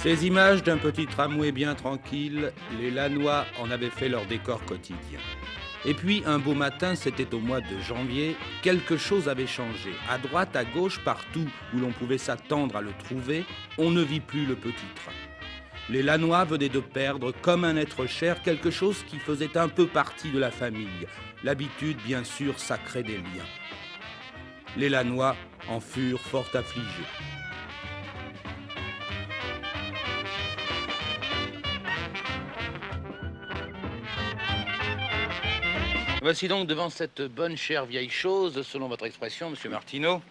Ces images d'un petit tramway bien tranquille, les Lannois en avaient fait leur décor quotidien. Et puis, un beau matin, c'était au mois de janvier, quelque chose avait changé. À droite, à gauche, partout où l'on pouvait s'attendre à le trouver, on ne vit plus le petit train. Les Lannois venaient de perdre, comme un être cher, quelque chose qui faisait un peu partie de la famille. L'habitude, bien sûr, sacrée des liens. Les Lannois en furent fort affligés. Voici donc devant cette bonne chère vieille chose, selon votre expression, Monsieur Martineau,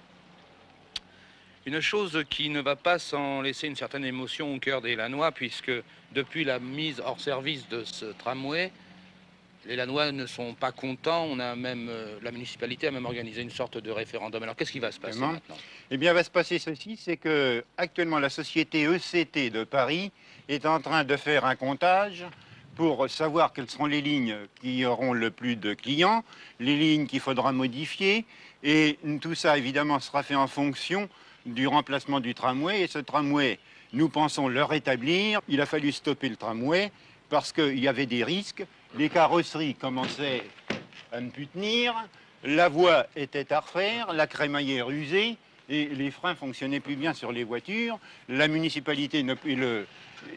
une chose qui ne va pas sans laisser une certaine émotion au cœur des Lannois, puisque depuis la mise hors service de ce tramway, les Lannois ne sont pas contents. On a même, la municipalité a même organisé une sorte de référendum. Alors qu'est-ce qui va se passer maintenant? Eh bien, va se passer ceci, c'est que actuellement la société ECT de Paris est en train de faire un comptage pour savoir quelles seront les lignes qui auront le plus de clients, les lignes qu'il faudra modifier, et tout ça évidemment sera fait en fonction du remplacement du tramway. Et ce tramway, nous pensons le rétablir. Il a fallu stopper le tramway parce qu'il y avait des risques. Les carrosseries commençaient à ne plus tenir, la voie était à refaire, la crémaillère usée, et les freins fonctionnaient plus bien sur les voitures. La municipalité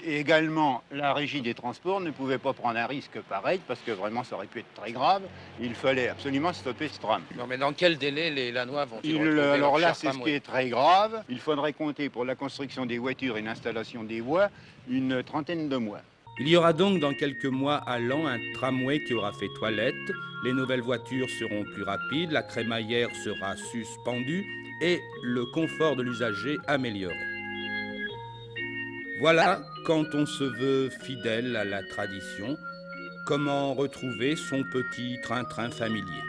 et également la régie des transports ne pouvaient pas prendre un risque pareil parce que vraiment ça aurait pu être très grave. Il fallait absolument stopper ce tram. Non, mais dans quel délai les Lannois vont-ils retrouver Alors leur là, cher c'est ce qui tramway? est très grave. Il faudrait compter pour la construction des voitures et l'installation des voies une trentaine de mois. Il y aura donc dans quelques mois à l'an un tramway qui aura fait toilette, les nouvelles voitures seront plus rapides, la crémaillère sera suspendue et le confort de l'usager amélioré. Voilà, quand on se veut fidèle à la tradition, comment retrouver son petit train-train familier.